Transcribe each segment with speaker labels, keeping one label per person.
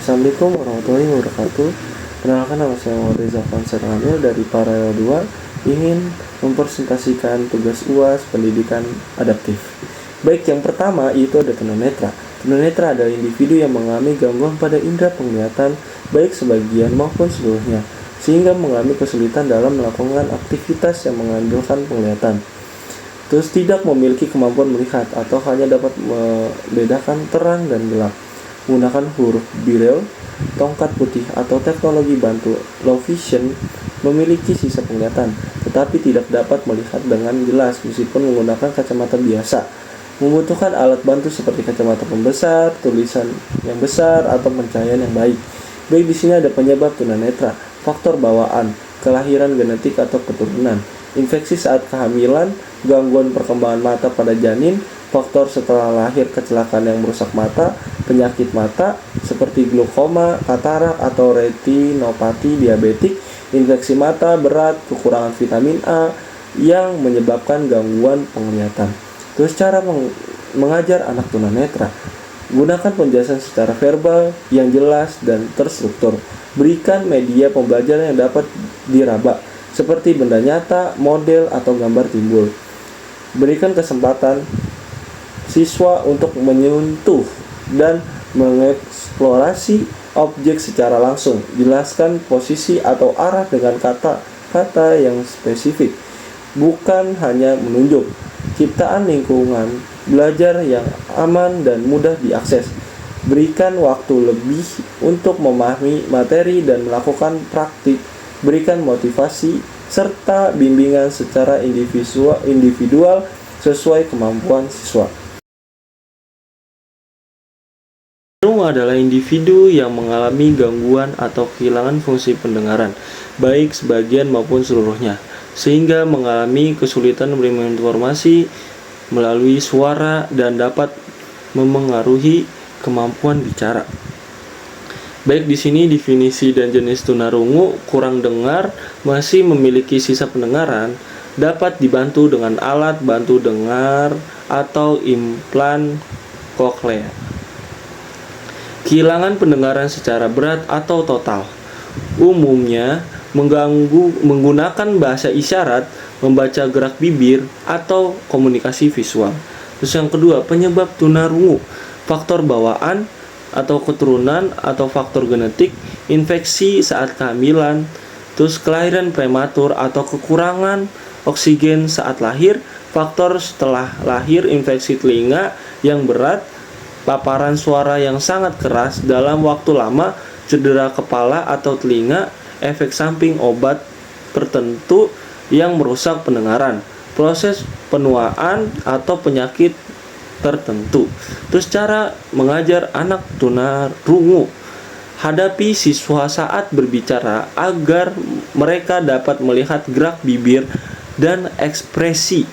Speaker 1: Assalamualaikum warahmatullahi wabarakatuh. Perkenalkan, nama saya Muhammad Reza Fansar Amil dari Paralel 2, ingin mempresentasikan tugas UAS pendidikan adaptif. Baik, yang pertama itu ada tunanetra. Tunanetra adalah individu yang mengalami gangguan pada indera penglihatan baik sebagian maupun seluruhnya, sehingga mengalami kesulitan dalam melakukan aktivitas yang mengandalkan penglihatan. Terus tidak memiliki kemampuan melihat atau hanya dapat membedakan terang dan gelap. Menggunakan huruf Braille, tongkat putih atau teknologi bantu low vision, memiliki sisa penglihatan, tetapi tidak dapat melihat dengan jelas meskipun menggunakan kacamata biasa. Membutuhkan alat bantu seperti kacamata pembesar, tulisan yang besar, atau pencahayaan yang baik. Baik, di sini ada penyebab tunanetra, faktor bawaan, kelahiran genetik atau keturunan, infeksi saat kehamilan, gangguan perkembangan mata pada janin, faktor setelah lahir, kecelakaan yang merusak mata, penyakit mata seperti glaukoma, katarak atau retinopati diabetik, infeksi mata berat, kekurangan vitamin A yang menyebabkan gangguan penglihatan. Terus cara mengajar anak tunanetra, gunakan penjelasan secara verbal yang jelas dan terstruktur. Berikan media pembelajaran yang dapat diraba seperti benda nyata, model, atau gambar timbul. Berikan kesempatan siswa untuk menyentuh dan mengeksplorasi objek secara langsung. Jelaskan posisi atau arah dengan kata-kata yang spesifik, bukan hanya menunjuk. Ciptaan lingkungan belajar yang aman dan mudah diakses. Berikan waktu lebih untuk memahami materi dan melakukan praktik. Berikan motivasi serta bimbingan secara individual sesuai kemampuan siswa. Tunarungu adalah individu yang mengalami gangguan atau kehilangan fungsi pendengaran, baik sebagian maupun seluruhnya, sehingga mengalami kesulitan menerima informasi melalui suara dan dapat memengaruhi kemampuan bicara. Baik, di sini definisi dan jenis tunarungu: kurang dengar, masih memiliki sisa pendengaran, dapat dibantu dengan alat bantu dengar atau implan koklea. Kehilangan pendengaran secara berat atau total, umumnya menggunakan bahasa isyarat, membaca gerak bibir, atau komunikasi visual. Terus yang kedua, penyebab tunarungu: faktor bawaan atau keturunan atau faktor genetik, infeksi saat kehamilan, terus kelahiran prematur atau kekurangan oksigen saat lahir, faktor setelah lahir, infeksi telinga yang berat, paparan suara yang sangat keras dalam waktu lama, cedera kepala atau telinga, efek samping obat tertentu yang merusak pendengaran, proses penuaan atau penyakit tertentu. Terus cara mengajar anak tunarungu: hadapi siswa saat berbicara agar mereka dapat melihat gerak bibir dan ekspresi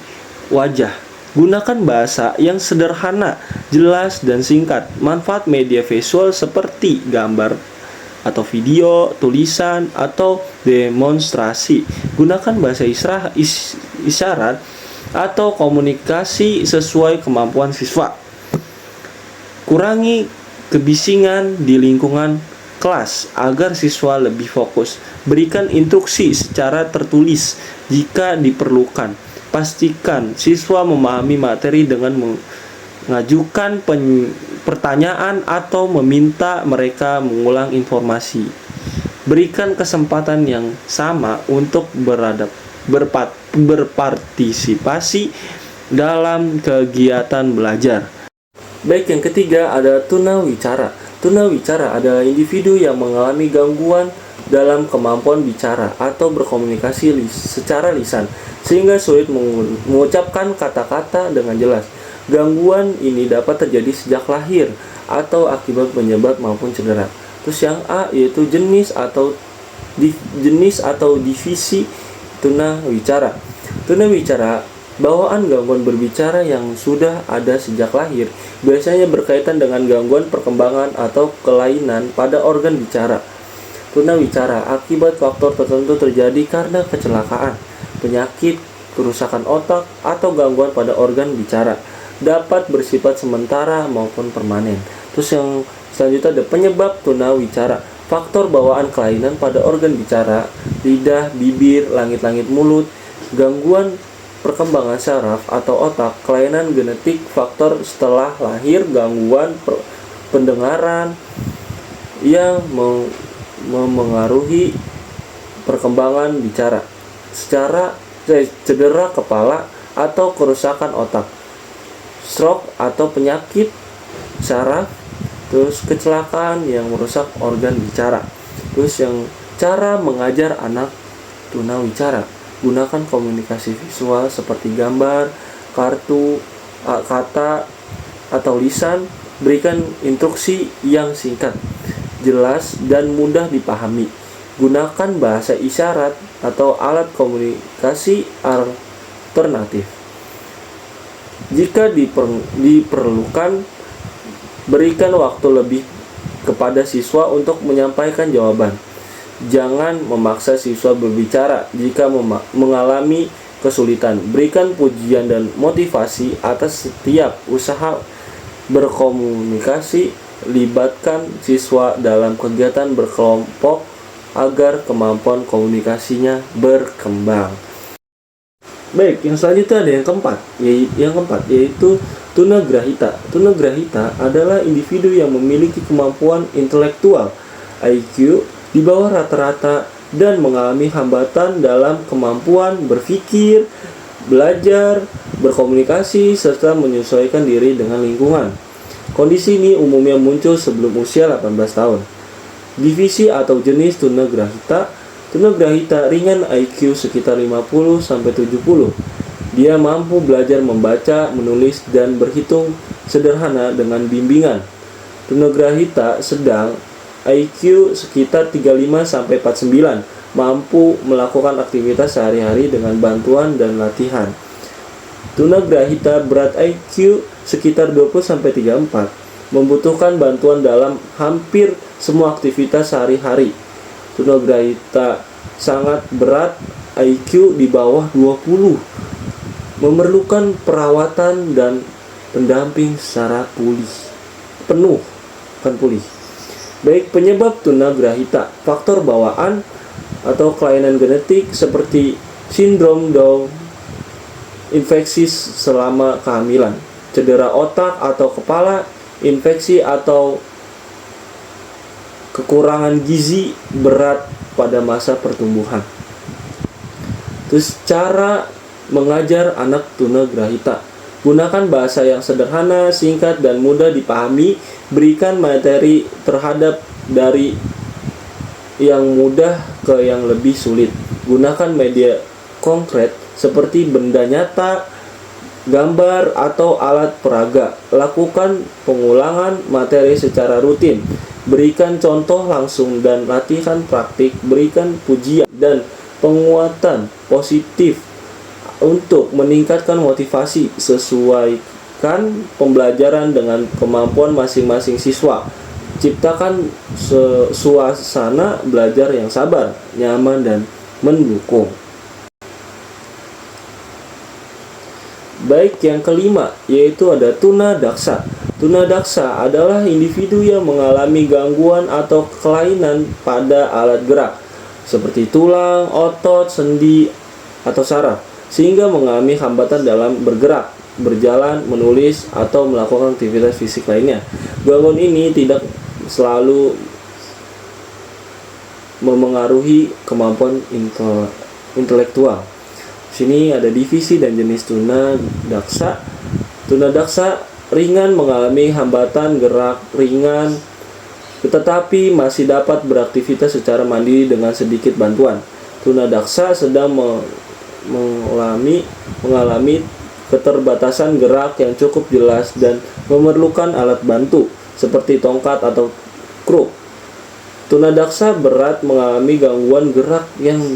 Speaker 1: wajah. Gunakan bahasa yang sederhana, jelas, dan singkat. Manfaat media visual seperti gambar atau video, tulisan, atau demonstrasi. Gunakan bahasa isyarat atau komunikasi sesuai kemampuan siswa. Kurangi kebisingan di lingkungan kelas agar siswa lebih fokus. Berikan instruksi secara tertulis jika diperlukan. Pastikan siswa memahami materi dengan mengajukan pertanyaan atau meminta mereka mengulang informasi. Berikan kesempatan yang sama untuk berpartisipasi dalam kegiatan belajar. Baik, yang ketiga ada tunawicara. Tunawicara adalah individu yang mengalami gangguan dalam kemampuan bicara atau berkomunikasi secara lisan, sehingga sulit mengucapkan kata-kata dengan jelas. Gangguan ini dapat terjadi sejak lahir atau akibat penyebab maupun cedera. Terus yang A yaitu jenis atau divisi tunawicara. Tunawicara bawaan gangguan berbicara yang sudah ada sejak lahir, biasanya berkaitan dengan gangguan perkembangan atau kelainan pada organ bicara. Tunawicara akibat faktor tertentu terjadi karena kecelakaan, penyakit, kerusakan otak, atau gangguan pada organ bicara. Dapat bersifat sementara maupun permanen. Terus yang Selanjutnya ada penyebab tunawicara. Faktor bawaan kelainan pada organ bicara, lidah, bibir, langit-langit mulut, gangguan perkembangan saraf atau otak, kelainan genetik, faktor setelah lahir, gangguan pendengaran yang memengaruhi perkembangan bicara, cedera kepala atau kerusakan otak, stroke atau penyakit saraf, terus kecelakaan yang merusak organ bicara. Terus yang cara mengajar anak tunawicara, gunakan komunikasi visual seperti gambar, kartu, kata, atau lisan. Berikan instruksi yang singkat, jelas, dan mudah dipahami. Gunakan bahasa isyarat atau alat komunikasi alternatif. Jika diperlukan, berikan waktu lebih kepada siswa untuk menyampaikan jawaban. Jangan memaksa siswa berbicara jika mengalami kesulitan. Berikan pujian dan motivasi atas setiap usaha berkomunikasi. Libatkan siswa dalam kegiatan berkelompok agar kemampuan komunikasinya berkembang. Baik, yang selanjutnya ada yang keempat, yaitu tunagrahita. Tunagrahita adalah individu yang memiliki kemampuan intelektual IQ di bawah rata-rata dan mengalami hambatan dalam kemampuan berpikir, belajar, berkomunikasi, serta menyesuaikan diri dengan lingkungan. Kondisi ini umumnya muncul sebelum usia 18 tahun. Divisi atau jenis tunagrahita. Tunagrahita ringan IQ sekitar 50-70. Dia mampu belajar membaca, menulis, dan berhitung sederhana dengan bimbingan. Tunagrahita sedang IQ sekitar 35-49, mampu melakukan aktivitas sehari-hari dengan bantuan dan latihan. Tunagrahita berat IQ sekitar 20-34, membutuhkan bantuan dalam hampir semua aktivitas sehari-hari. Tunagrahita sangat berat IQ di bawah 20, memerlukan perawatan dan pendamping secara penuh. Baik, penyebab tunagrahita, faktor bawaan atau kelainan genetik seperti sindrom Down, infeksi selama kehamilan, cedera otak atau kepala, infeksi atau kekurangan gizi berat pada masa pertumbuhan. Terus cara mengajar anak tunagrahita. Gunakan bahasa yang sederhana, singkat, dan mudah dipahami. Berikan materi terhadap dari yang mudah ke yang lebih sulit. Gunakan media konkret seperti benda nyata, gambar, atau alat peraga. Lakukan pengulangan materi secara rutin. Berikan contoh langsung dan latihan praktik. Berikan pujian dan penguatan positif untuk meningkatkan motivasi. Sesuaikan pembelajaran dengan kemampuan masing-masing siswa. Ciptakan suasana belajar yang sabar, nyaman, dan mendukung. Baik, yang kelima yaitu ada tunadaksa. Tunadaksa adalah individu yang mengalami gangguan atau kelainan pada alat gerak seperti tulang, otot, sendi, atau saraf, sehingga mengalami hambatan dalam bergerak, berjalan, menulis, atau melakukan aktivitas fisik lainnya. Gangguan ini tidak selalu memengaruhi kemampuan intelektual. Sini ada divisi dan jenis tunadaksa. Tunadaksa ringan mengalami hambatan gerak ringan, tetapi masih dapat beraktivitas secara mandiri dengan sedikit bantuan. Tunadaksa sedang mengalami keterbatasan gerak yang cukup jelas dan memerlukan alat bantu seperti tongkat atau kruk. Tunadaksa berat mengalami gangguan gerak yang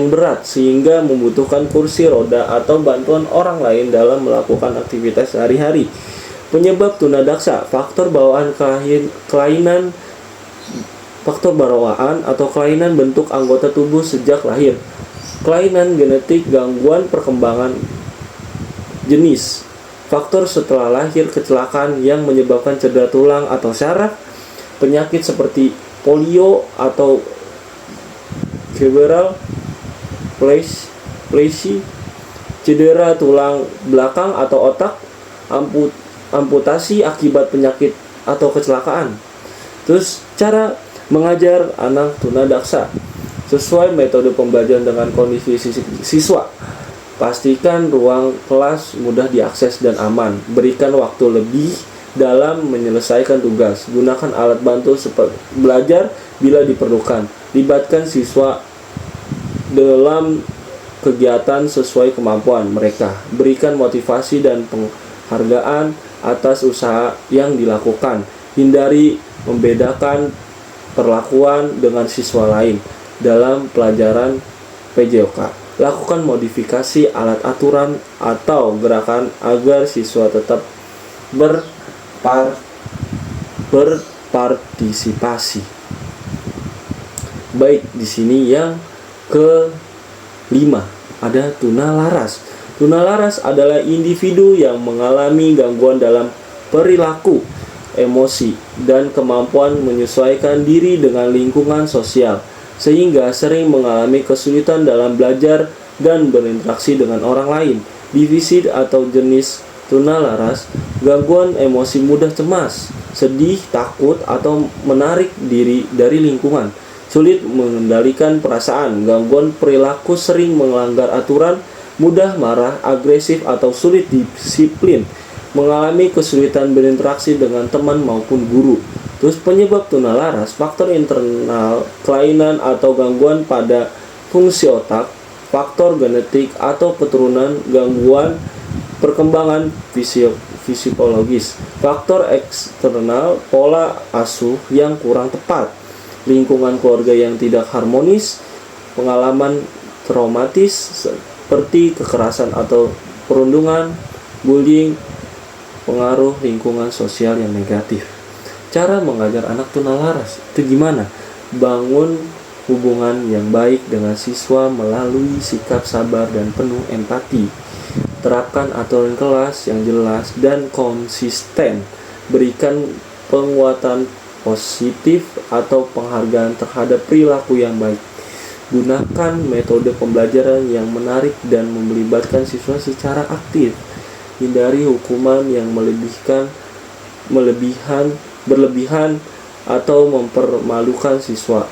Speaker 1: berat sehingga membutuhkan kursi roda atau bantuan orang lain dalam melakukan aktivitas sehari-hari. Penyebab tunadaksa, faktor bawaan atau kelainan bentuk anggota tubuh sejak lahir, kelainan genetik, gangguan perkembangan jenis, faktor setelah lahir, kecelakaan yang menyebabkan cedera tulang atau saraf, penyakit seperti polio atau cerebral palsy, cedera tulang belakang atau otak, amputasi akibat penyakit atau kecelakaan. Terus cara mengajar anak tunadaksa sesuai metode pembelajaran dengan kondisi siswa. Pastikan ruang kelas mudah diakses dan aman. Berikan waktu lebih dalam menyelesaikan tugas. Gunakan alat bantu belajar bila diperlukan. Libatkan siswa dalam kegiatan sesuai kemampuan mereka. Berikan motivasi dan penghargaan atas usaha yang dilakukan. Hindari membedakan perlakuan dengan siswa lain dalam pelajaran PJOK. Lakukan modifikasi alat aturan atau gerakan agar siswa tetap berpartisipasi. Baik, di sini yang kelima ada tunalaras. Tunalaras adalah individu yang mengalami gangguan dalam perilaku, emosi, dan kemampuan menyesuaikan diri dengan lingkungan sosial, sehingga sering mengalami kesulitan dalam belajar dan berinteraksi dengan orang lain. Divisi atau jenis tunalaras, gangguan emosi mudah cemas, sedih, takut, atau menarik diri dari lingkungan. Sulit mengendalikan perasaan, gangguan perilaku sering melanggar aturan, mudah marah, agresif, atau sulit disiplin, mengalami kesulitan berinteraksi dengan teman maupun guru. Terus penyebab tunalaras, faktor internal, kelainan atau gangguan pada fungsi otak, faktor genetik atau keturunan, gangguan perkembangan fisiologis, faktor eksternal, pola asuh yang kurang tepat, lingkungan keluarga yang tidak harmonis, pengalaman traumatis seperti kekerasan atau perundungan, bullying, pengaruh lingkungan sosial yang negatif. Cara mengajar anak tunalaras itu gimana? Bangun hubungan yang baik dengan siswa melalui sikap sabar dan penuh empati. Terapkan aturan kelas yang jelas dan konsisten. Berikan penguatan positif atau penghargaan terhadap perilaku yang baik. Gunakan metode pembelajaran yang menarik dan melibatkan siswa secara aktif. Hindari hukuman yang berlebihan atau mempermalukan siswa.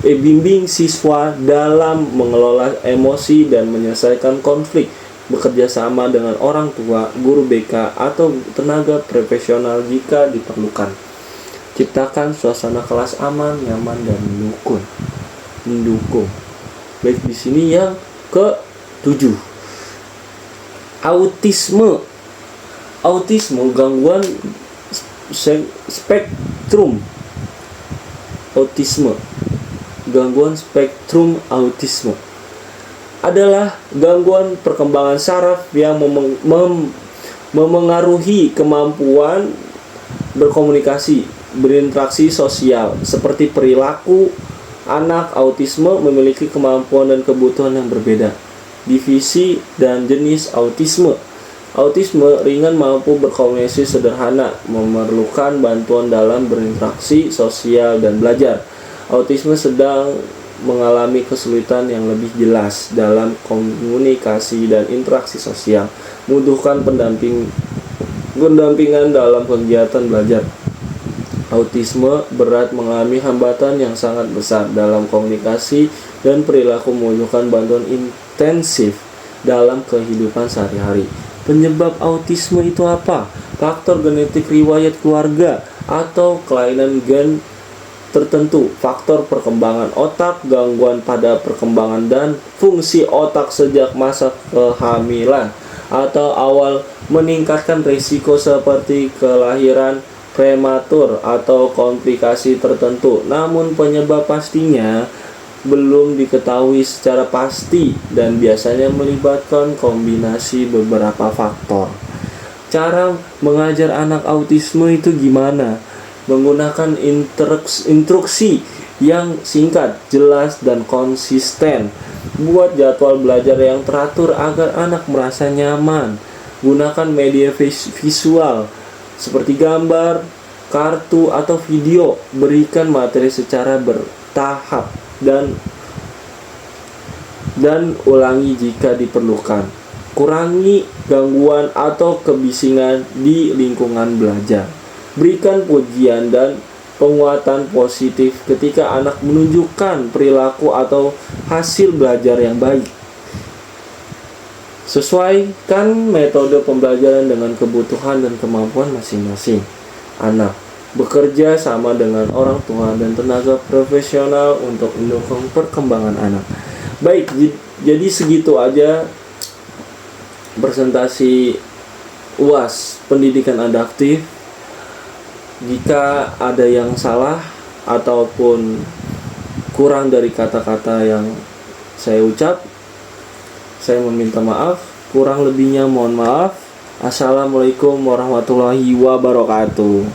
Speaker 1: Bimbing siswa dalam mengelola emosi dan menyelesaikan konflik. Bekerja sama dengan orang tua, guru BK, atau tenaga profesional jika diperlukan. Ciptakan suasana kelas aman, nyaman, dan mendukung. Baik, di sini yang ke-7. Autisme, gangguan spektrum autisme adalah gangguan perkembangan saraf yang memengaruhi kemampuan berkomunikasi, berinteraksi sosial, seperti perilaku. Anak autisme memiliki kemampuan dan kebutuhan yang berbeda. Divisi dan jenis autisme. Autisme ringan mampu berkomunikasi sederhana, memerlukan bantuan dalam berinteraksi sosial dan belajar. Autisme sedang mengalami kesulitan yang lebih jelas dalam komunikasi dan interaksi sosial, membutuhkan pendampingan dalam kegiatan belajar. Autisme berat mengalami hambatan yang sangat besar dalam komunikasi dan perilaku, membutuhkan bantuan intensif dalam kehidupan sehari-hari. Penyebab autisme itu apa? Faktor genetik, riwayat keluarga, atau kelainan gen tertentu. Faktor perkembangan otak, gangguan pada perkembangan dan fungsi otak sejak masa kehamilan atau awal, meningkatkan risiko seperti kelahiran prematur atau komplikasi tertentu. Namun penyebab pastinya belum diketahui secara pasti dan biasanya melibatkan kombinasi beberapa faktor. Cara mengajar anak autisme itu gimana? Menggunakan instruksi yang singkat, jelas, dan konsisten. Buat jadwal belajar yang teratur agar anak merasa nyaman. Gunakan media visual seperti gambar, kartu, atau video. Berikan materi secara bertahap dan ulangi jika diperlukan. Kurangi gangguan atau kebisingan di lingkungan belajar. Berikan pujian dan penguatan positif ketika anak menunjukkan perilaku atau hasil belajar yang baik. Sesuaikan metode pembelajaran dengan kebutuhan dan kemampuan masing-masing anak. Bekerja sama dengan orang tua dan tenaga profesional untuk mendukung perkembangan anak. Baik, jadi segitu aja presentasi UAS pendidikan adaptif. Jika ada yang salah ataupun kurang dari kata-kata yang saya ucap, saya meminta maaf. Kurang lebihnya mohon maaf. Assalamualaikum warahmatullahi wabarakatuh.